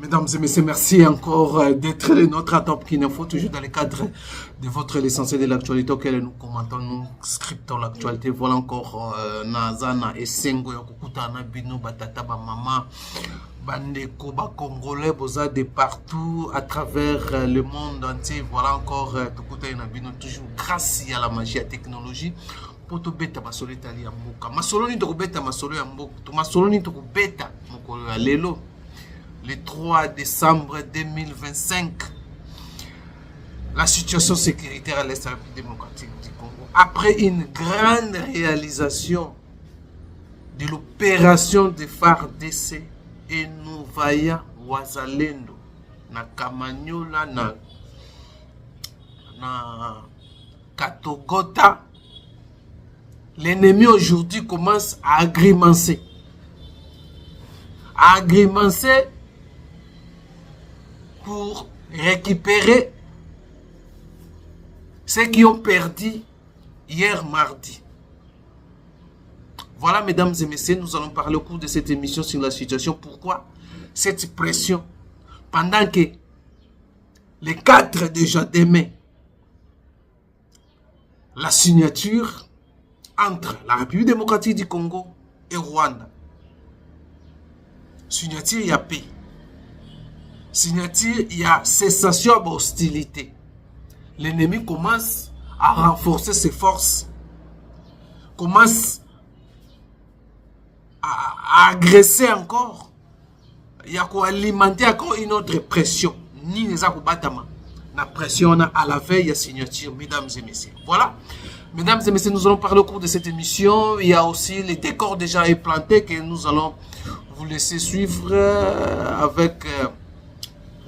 Mesdames et messieurs, merci encore d'être de notre top Kinefo, toujours dans le cadre de votre l'essentiel de l'actualité auquel nous commentons, nous scriptons l'actualité. Voilà encore Nazana et Sengo Yokukuta Nabino Batata Maman Bandeko Congolais Boza de partout à travers le monde entier. Voilà encore Tokuta Nabino, toujours grâce à la magie, à la technologie. Pour te bêta ma solo Italie à Mboka. Ma solo ni to bêta ma solo à Mboka. Ma solo ni to bêta mon lelo. Le 3 décembre 2025, la situation sécuritaire à l'Est de la République démocratique du Congo, après une grande réalisation de l'opération de FARDC et Nouvaya Wazalendo, na Kamanyola, na Katogota, l'ennemi aujourd'hui commence à agrémencer. Pour récupérer ceux qui ont perdu hier mardi. Voilà, mesdames et messieurs, nous allons parler au cours de cette émission sur la situation. Pourquoi cette pression? Pendant que les 4 déjà demain, la signature entre la République démocratique du Congo et Rwanda. Signature, il y a paix. Signature, il y a cessation d'hostilité. L'ennemi commence à renforcer ses forces, commence à agresser encore. Il y a quoi alimenter encore une autre pression. Ni les akubatama. La pression à la veille, il y a signature, mesdames et messieurs. Voilà. Mesdames et messieurs, nous allons parler au cours de cette émission. Il y a aussi les décors déjà implantés que nous allons vous laisser suivre avec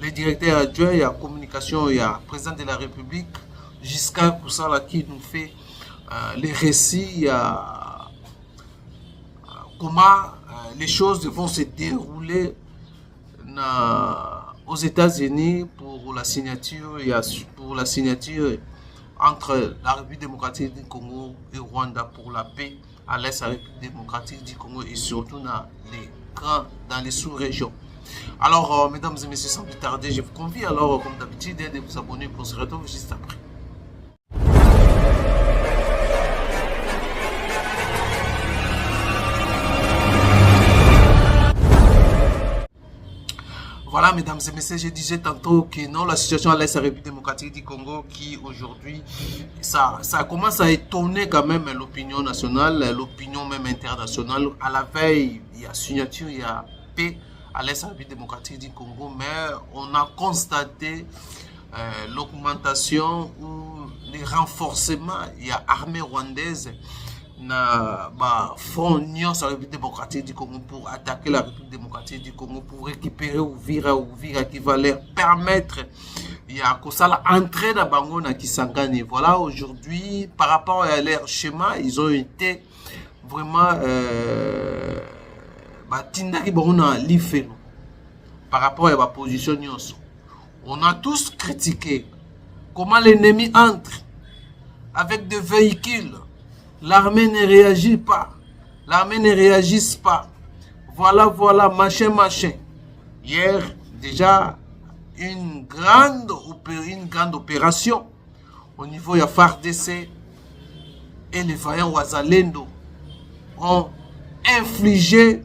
le directeur adjoint, il y a communication, il y a le président de la République, Giscard Koussala qui nous fait les récits, il y a comment les choses vont se dérouler aux États-Unis pour la signature, entre la République démocratique du Congo et Rwanda pour la paix à l'est de la République démocratique du Congo et surtout dans les sous-régions. Alors, mesdames et messieurs, sans plus tarder, je vous convie alors, comme d'habitude, de vous abonner pour se retrouver juste après. Voilà, mesdames et messieurs, je disais tantôt que non, la situation à l'Est de la République démocratique du Congo qui aujourd'hui, ça commence à étonner quand même l'opinion nationale, l'opinion même internationale. À la veille, il y a signature, il y a paix à l'Est de la République démocratique du Congo, mais on a constaté l'augmentation ou les renforcements. Il y a armée rwandaise na front union sur la République démocratique du Congo pour attaquer la République démocratique du Congo, pour récupérer Uvira qui va leur permettre il y a ça entrer dans Bango na Kisangani. Voilà, aujourd'hui par rapport à leur schéma, ils ont été vraiment par rapport à la position. On a tous critiqué comment l'ennemi entre avec des véhicules. L'armée ne réagit pas. L'armée ne réagit pas. Voilà, machin. Hier, déjà, une grande opération au niveau de FARDC et les vaillants Wazalendo ont infligé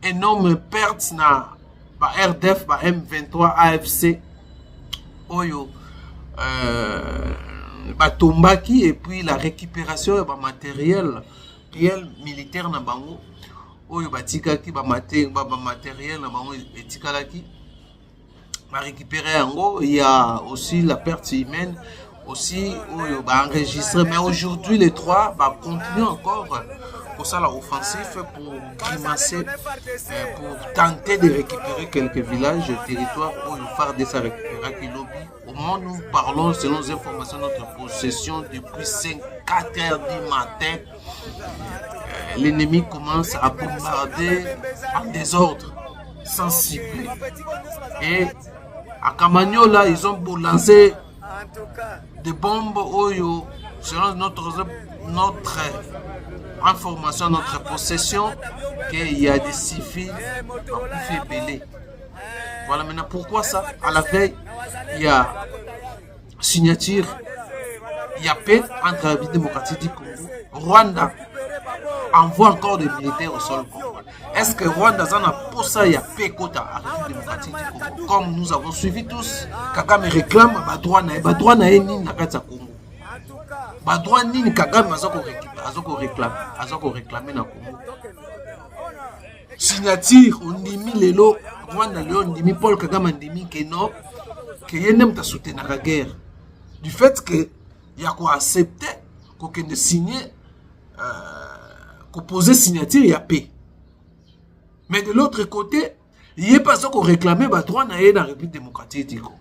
énormes pertes na RDF, M23, AFC, Oyo. Batombaki et puis la récupération de matériel militaire na bango oyo batikaki matériel na bango etikalaki ba récupérer yango. Il y a aussi la perte humaine aussi oyo enregistré, mais aujourd'hui les trois continuent encore pour ça l'offensif pour grimacer pour tenter de récupérer quelques villages territoires où le FARDC a récupéré Kilobi. Au moment où nous parlons, selon les informations de notre possession, depuis 4 heures du matin, l'ennemi commence à bombarder en désordre, sans cibler. Et à Kamanyola, ils ont lancé des bombes Oyo, selon notre information, notre possession, qu'il y a des civils à Koufé-Belé. Voilà maintenant pourquoi ça. À la veille, il y a signature, il y a paix entre la République démocratique du Congo. Rwanda envoie encore des militaires au sol congolais. Est-ce que Rwanda a pour ça il y a paix côté à la République démocratique du Congo? Comme nous avons suivi tous, Kagame réclame droit na nini na kati ya Congo. Droit nini Kagame azoko réclamer na Congo. Signature ondimi lelo Rwanda lelo ondimi Paul Kagame ondimi que non que yenem ta soutenir la guerre. Du fait que il y a quoi accepter qu'on ne signer qu'on poser signature il y a paix. Mais de l'autre côté, il n'y a pas ça qu'on réclamait droit dans la République démocratique du Congo.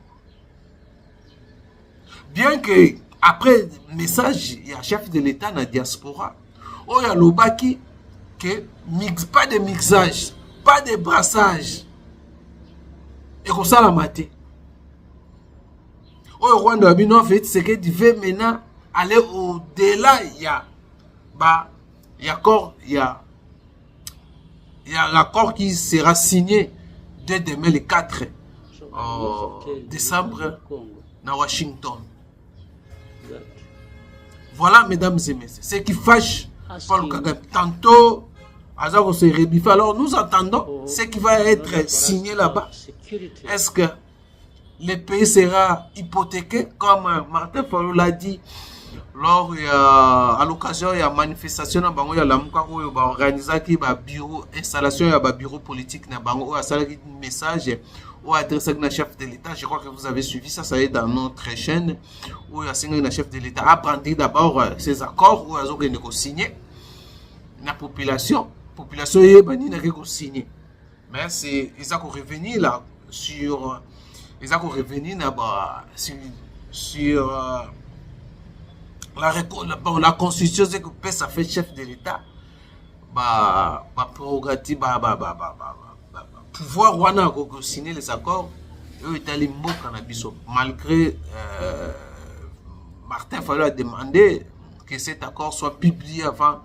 Bien que après message il y a chef de l'État dans la diaspora, il y a l'obaki que pas de mixage, pas de brassage. Et comme ça la maté. Au Rwanda, en fait, c'est que tu veux maintenant aller au-delà. Il y a l'accord qui sera signé dès demain le 4 décembre à Washington. Voilà, mesdames et messieurs, ce qui fâche Paul Kagame. Tantôt, Azako se rebiffe. Alors, nous attendons ce qui va être signé là-bas. Est-ce que le pays sera hypothéqué, comme Martin Fayulu l'a dit lors à l'occasion il y a manifestation na bango ya lamuka oyo ba organiser ki ba bureau installation ya ba bureau politique na bango oyo asala ki message ou adressé na chef de l'État. Je crois que vous avez suivi ça, ça est dans notre chaîne où il y a na chef de l'État a prendre d'abord ces accords où ils ont signé la population est bani na ko signer. Mais c'est ils ont revenir là sur ils ont revenir sur la constitution, c'est que ça fait chef de l'État prérogative pouvoir wana signer les accords eux Italie mboka na biso malgré Martin Fayulu a demandé que cet accord soit publié avant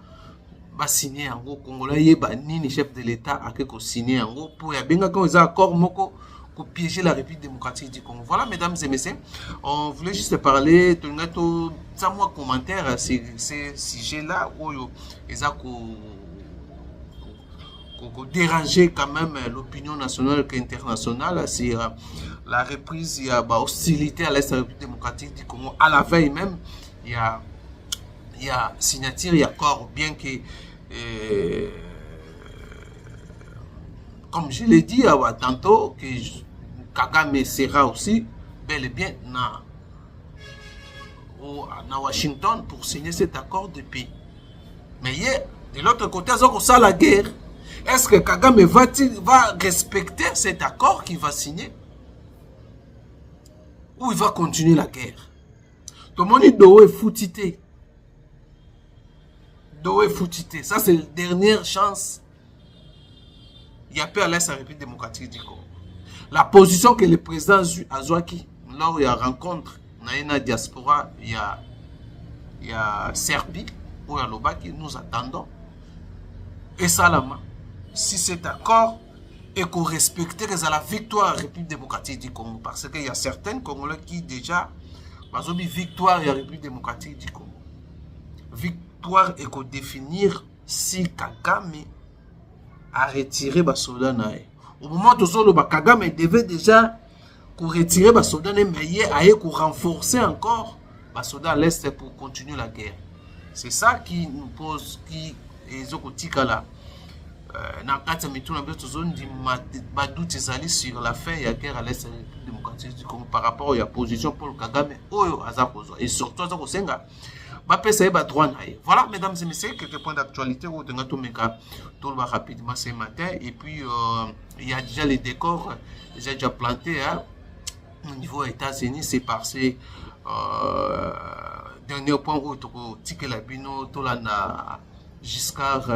signer en gros congolais yeba nini chef de l'État a que signer en gros pour ya benga quand les accords moko pour piéger la République démocratique du Congo. Voilà, mesdames et messieurs, on voulait juste parler de notre commentaire à ces sujets-là où ils ont dérangé quand même l'opinion nationale et internationale sur la reprise, il y a hostilité à l'Est de la République démocratique du Congo. À la veille même, il y a signature, il y a accord, bien que comme je l'ai dit tantôt, que Kagame sera aussi bel et bien à Washington pour signer cet accord de paix. Mais de l'autre côté, ça la guerre. Est-ce que Kagame va respecter cet accord qu'il va signer? Ou il va continuer la guerre? Tout le monde dit Doé foutité. Doé foutité. Ça, c'est la dernière chance. Il y a peu à l'Est de la République démocratique du Congo. La position que le président Azwaki, lors de la rencontre dans la diaspora, il y a Serbie, où il y a Lobaki, nous attendons. Et Salama, si cet accord est respecté, c'est la victoire de la République démocratique du Congo. Parce qu'il y a certains Congolais qui déjà ont dit victoire de la République démocratique du Congo. Victoire est qu'on définir si Kagame a retiré les soldats. Au moment où Kagame devait déjà retirer les soldats, mais il a renforcer encore les soldats à l'Est pour continuer la guerre. C'est ça qui nous pose, qui est là. Sur la fin de la guerre à l'Est démocratique du Congo par rapport à la position pour Kagame et surtout voilà, mesdames et messieurs, quelques points d'actualité rapidement ce matin. Et puis il y a déjà les décors déjà plantés au niveau des États-Unis. C'est passé dernier point où tu la bino Giscard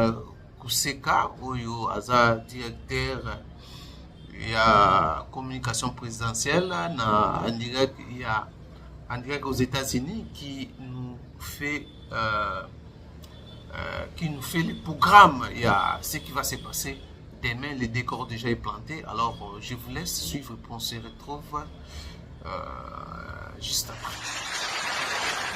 Kuseka où Aza directeur il y a communication présidentielle en direct, il y a en direct aux États-Unis qui nous fait le programme. Il y a ce qui va se passer demain, le décor déjà est planté. Alors, je vous laisse suivre et on se retrouve juste après.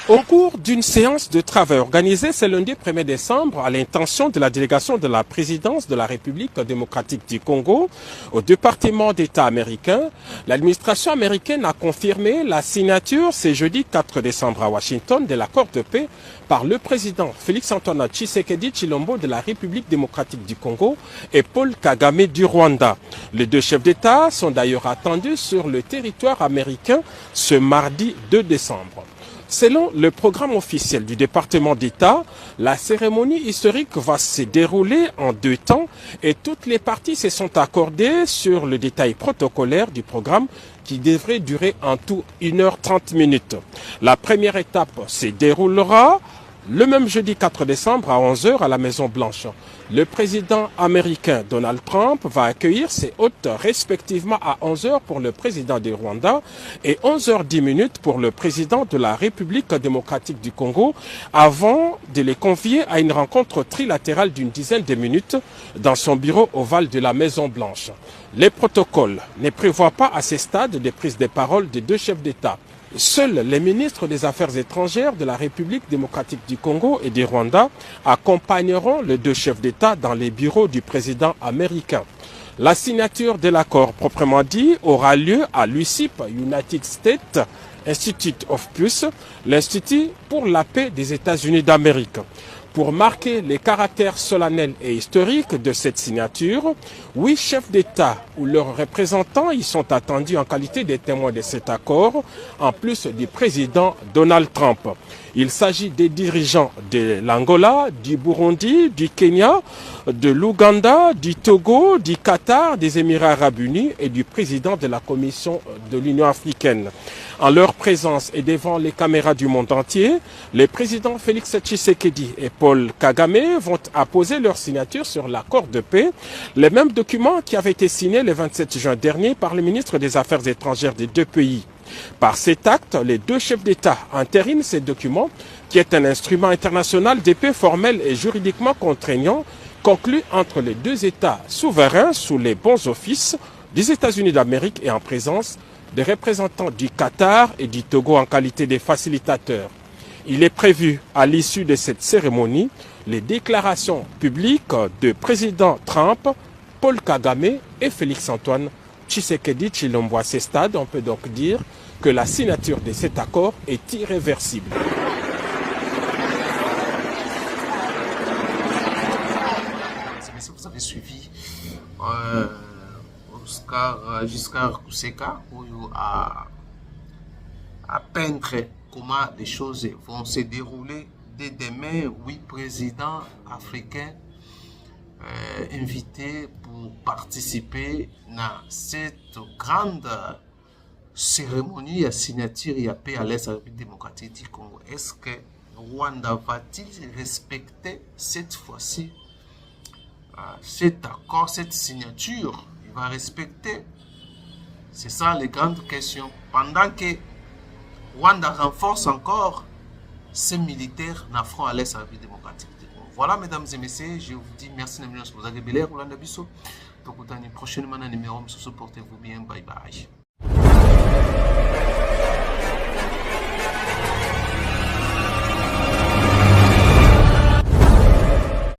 Au cours d'une séance de travail organisée ce lundi 1er décembre à l'intention de la délégation de la présidence de la République démocratique du Congo au département d'État américain, l'administration américaine a confirmé la signature ce jeudi 4 décembre à Washington de l'accord de paix par le président Félix-Antoine Tshisekedi Tshilombo de la République démocratique du Congo et Paul Kagame du Rwanda. Les deux chefs d'État sont d'ailleurs attendus sur le territoire américain ce mardi 2 décembre. Selon le programme officiel du département d'État, la cérémonie historique va se dérouler en 2 temps et toutes les parties se sont accordées sur le détail protocolaire du programme qui devrait durer en tout 1h30. La première étape se déroulera le même jeudi 4 décembre à 11h à la Maison-Blanche. Le président américain Donald Trump va accueillir ses hôtes respectivement à 11h pour le président du Rwanda et 11h10 pour le président de la République démocratique du Congo avant de les convier à une rencontre trilatérale d'une dizaine de minutes dans son bureau ovale de la Maison-Blanche. Les protocoles ne prévoient pas à ce stade de prise de parole des deux chefs d'État. Seuls les ministres des Affaires étrangères de la République démocratique du Congo et du Rwanda accompagneront les deux chefs d'État dans les bureaux du président américain. La signature de l'accord proprement dit aura lieu à l'USIP, United States Institute of Peace, l'Institut pour la paix des États-Unis d'Amérique. Pour marquer les caractères solennels et historiques de cette signature, 8 chefs d'État ou leurs représentants y sont attendus en qualité de témoins de cet accord, en plus du président Donald Trump. Il s'agit des dirigeants de l'Angola, du Burundi, du Kenya, de l'Ouganda, du Togo, du Qatar, des Émirats arabes unis et du président de la Commission de l'Union africaine. En leur présence et devant les caméras du monde entier, les présidents Félix Tshisekedi et Paul Kagame vont apposer leur signature sur l'accord de paix, le même document qui avait été signé le 27 juin dernier par le ministre des Affaires étrangères des deux pays. Par cet acte, les deux chefs d'État entérinent ce document, qui est un instrument international de paix formel et juridiquement contraignant, conclu entre les deux États souverains sous les bons offices des États-Unis d'Amérique et en présence des représentants du Qatar et du Togo en qualité de facilitateurs. Il est prévu, à l'issue de cette cérémonie, les déclarations publiques de président Trump, Paul Kagame et Félix-Antoine Tshisekedi Tshilombo. À ce stade, on peut donc dire que la signature de cet accord est irréversible. Vous avez suivi Giscard Kuseka à peindre comment les choses vont se dérouler dès demain. 8 présidents africains invités pour participer à cette grande cérémonie à signature et à paix à l'Est de la République démocratique du Congo. Est-ce que Rwanda va-t-il respecter cette fois-ci cet accord, cette signature? Il va respecter? C'est ça les grandes questions. Pendant que Rwanda renforce encore ses militaires en front à l'Est de la République démocratique du Congo. Voilà, mesdames et messieurs, je vous dis merci de vous avez belé Rolanda Bisso. Donc, prochainement, numéro, portez-vous bien. Bye bye.